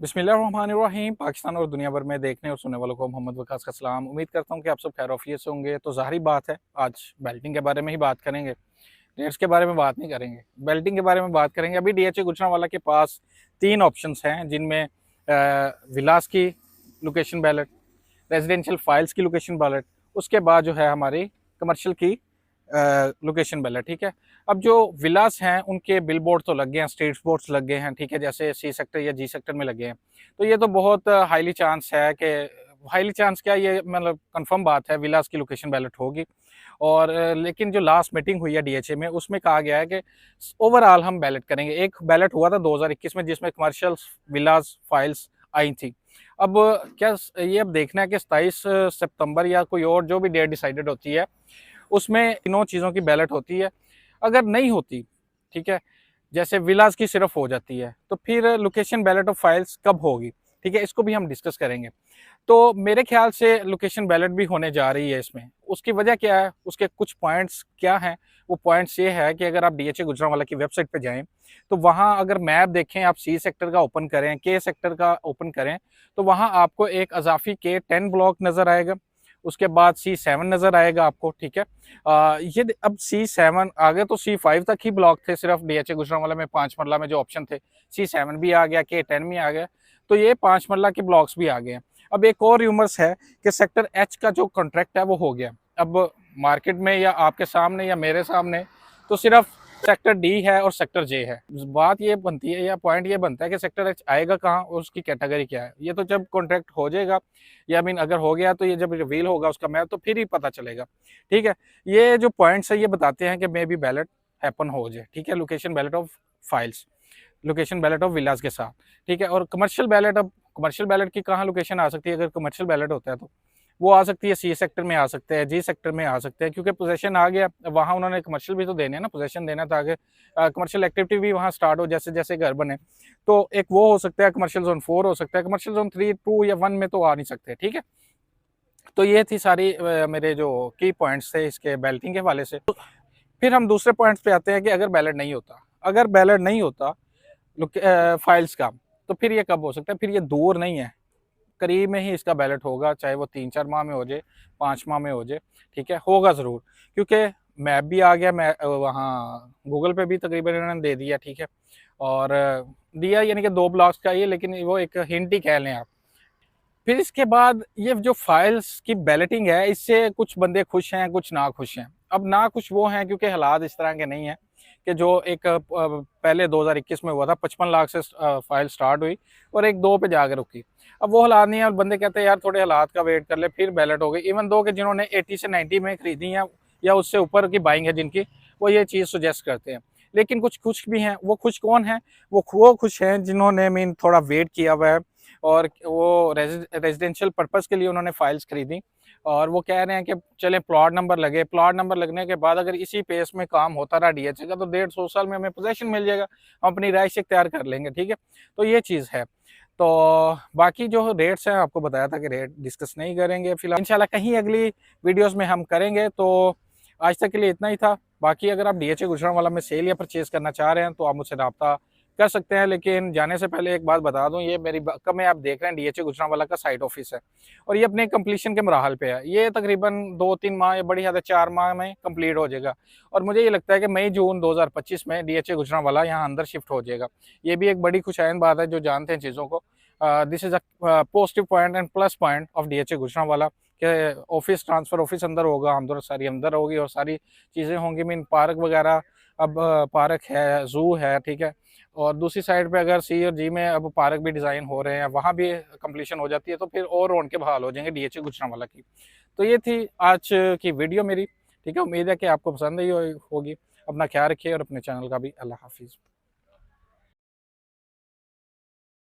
बिस्मिल्लाहिर्रहमानिर्रहीम। पाकिस्तान और दुनिया भर में देखने और सुनने वालों को मोहम्मद वकास का सलाम। उम्मीद करता हूँ कि आप सब खैर-ओ-आफियत से होंगे। तो ज़ाहिर बात है, आज बेल्टिंग के बारे में ही बात करेंगे, रेट्स के बारे में बात नहीं करेंगे, बेल्टिंग के बारे में बात करेंगे। अभी डीएचए गुजरांवाला के पास 3 ऑप्शंस हैं, जिनमें विलास की लोकेशन बैलेट, रेजिडेंशियल फाइल्स की लोकेशन बैलेट, उसके बाद जो है हमारी कमर्शियल की लोकेशन बैलेट। ठीक है, अब जो विलास हैं उनके बिल बोर्ड तो लग गए हैं, स्ट्रीट बोर्ड्स लग गए हैं, ठीक है, जैसे सी सेक्टर या जी सेक्टर में लगे हैं। तो ये तो बहुत हाईली चांस है कि हाईली चांस क्या, ये मतलब कंफर्म बात है, विलास की लोकेशन बैलेट होगी। और लेकिन जो लास्ट मीटिंग हुई है डीएचए में, उसमें कहा गया है कि ओवरऑल हम बैलेट करेंगे। एक बैलेट हुआ था 2021 में, जिसमें कमर्शियल विलास फाइल्स आई थी। अब क्या ये अब देखना है कि 27 सितंबर या कोई और जो भी डेट डिसाइडेड होती है, उसमें तीनों चीज़ों की बैलेट होती है। अगर नहीं होती, ठीक है, जैसे विलास की सिर्फ हो जाती है, तो फिर लोकेशन बैलेट ऑफ फाइल्स कब होगी, ठीक है, इसको भी हम डिस्कस करेंगे। तो मेरे ख्याल से लोकेशन बैलेट भी होने जा रही है इसमें। उसकी वजह क्या है, उसके कुछ पॉइंट्स क्या हैं? वो पॉइंट्स ये है कि अगर आप डीएचए गुजरांवाला की वेबसाइट पे जाएं, तो वहाँ अगर मैप देखें, आप सी सेक्टर का ओपन करें, के सेक्टर का ओपन करें, तो वहाँ आपको एक अजाफी के 10 ब्लॉक नज़र आएगा। उसके बाद C7 नज़र आएगा आपको, ठीक है। ये अब C7 आगे, तो C5 तक ही ब्लॉक थे सिर्फ डीएचए गुजरांवाला में, 5 मरला में जो ऑप्शन थे। C7 भी आ गया, K10 भी आ गया, तो ये 5 मरला के ब्लॉक्स भी आ गए हैं। अब एक और र्यूमर्स है कि सेक्टर एच का जो कॉन्ट्रैक्ट है वो हो गया। अब मार्केट में या आपके सामने या मेरे सामने तो सिर्फ सेक्टर डी है और सेक्टर जे है। बात ये बनती है या पॉइंट ये बनता है कि सेक्टर एच आएगा कहाँ और उसकी कैटेगरी क्या है। ये तो जब कॉन्ट्रैक्ट हो जाएगा, या मीन अगर हो गया तो ये जब रिवील होगा उसका मैप, तो फिर ही पता चलेगा। ठीक है, ये जो पॉइंट्स है ये बताते हैं कि मे बी बैलेट हैपन हो जाए। ठीक है, location ballot of files, location ballot of villas के साथ। ठीक है, और कमर्शियल बैलेट, अब कमर्शियल बैलेट की कहाँ लोकेशन आ सकती है? अगर कमर्शियल बैलेट होता है तो वो आ सकती है सी सेक्टर में, आ सकते हैं जी सेक्टर में, आ सकते हैं, क्योंकि पोजेशन आ गया वहाँ, उन्होंने कमर्शियल भी तो देने हैं ना, पोजेशन देना था, आगे कमर्शियल एक्टिविटी भी वहाँ स्टार्ट हो, जैसे जैसे घर बने। तो एक वो हो सकता है, कमर्शियल जोन 4 हो सकता है, कमर्शियल जोन 3, 2 या 1 में तो आ नहीं सकते। ठीक है, तो ये थी सारी मेरे जो की पॉइंट्स थे इसके बैलेटिंग के हवाले से। फिर हम दूसरे पॉइंट्स पे आते हैं कि अगर बैलेट नहीं होता, अगर बैलेट नहीं होता फाइल्स का, तो फिर ये कब हो सकता है? फिर ये दूर नहीं है, करीब में ही इसका बैलेट होगा, चाहे वो 3-4 माह में हो जाए, 5 माह में हो जाए। ठीक है, होगा ज़रूर, क्योंकि मैप भी आ गया, मैं वहाँ गूगल पे भी तकरीबन इन्होंने दे दिया। ठीक है, और दिया यानी कि 2 ब्लॉक्स का ये, लेकिन वो एक हिंट ही कह लें आप। फिर इसके बाद ये जो फाइल्स की बैलेटिंग है, इससे कुछ बंदे खुश हैं, कुछ ना खुश हैं। अब ना खुश वो हैं क्योंकि हालात इस तरह के नहीं हैं कि जो एक पहले 2021 में हुआ था, 55 लाख से फाइल स्टार्ट हुई और 1-2 पे जाकर रुकी। अब वो हालात नहीं है और बंदे कहते हैं यार थोड़े हालात का वेट कर ले, फिर बैलेट हो गई। इवन दो कि जिन्होंने 80 से 90 में खरीदी हैं या उससे ऊपर की बाइंग है जिनकी, वो ये चीज़ सुजेस्ट करते हैं। लेकिन कुछ खुश भी हैं। वो खुश कौन है? वो खुश हैं जिन्होंने मीन थोड़ा वेट किया हुआ है और वो रेजिडेंशियल पर्पस के लिए उन्होंने फाइल्स खरीदी, और वो कह रहे हैं कि चलें प्लॉट नंबर लगे, प्लॉट नंबर लगने के बाद अगर इसी पेस में काम होता रहा डीएचए का, तो 150 साल में हमें पोजेशन मिल जाएगा, हम अपनी राइश इख्तियार कर लेंगे। ठीक है, तो ये चीज़ है। तो बाकी जो रेट्स हैं, आपको बताया था कि रेट डिस्कस नहीं करेंगे फिलहाल, इंशाल्लाह कहीं अगली वीडियोस में हम करेंगे। तो आज तक के लिए इतना ही था। बाकी अगर आप डीएचए गुजरांवाला में सेल या परचेज करना चाह रहे हैं तो आप मुझसे रब्ता कर सकते हैं। लेकिन जाने से पहले एक बात बता दूं, ये मेरी कब में आप देख रहे हैं डीएचए गुजरांवाला का साइट ऑफिस है और ये अपने कंप्लीशन के मराहल पे है। ये तकरीबन 2-3 माह या बड़ी ज़्यादा 4 माह में कंप्लीट हो जाएगा, और मुझे ये लगता है कि मई जून 2025 में डीएचए गुजरांवाला यहाँ अंदर शिफ्ट हो जाएगा। ये भी एक बड़ी खुशआइंद बात है जो जानते हैं चीज़ों को। This is a positive point and plus point of DHA Gujranwala के ऑफिस, ट्रांसफ़र ऑफिस अंदर होगा, आमदोर सारी अंदर होगी और सारी चीज़ें होंगी। मीन पार्क वगैरह, अब पार्क है, ज़ू है, ठीक है, और दूसरी साइड पे अगर सी और जी में अब पार्क भी डिज़ाइन हो रहे हैं, वहाँ भी कंप्लीशन हो जाती है, तो फिर और रौनकें बहाल हो जाएंगे डीएचए गुजरांवाला की। तो ये थी आज की वीडियो मेरी। ठीक है, उम्मीद है कि आपको पसंद आई होगी। अपना ख्याल रखिए और अपने चैनल का भी। अल्लाह हाफिज़।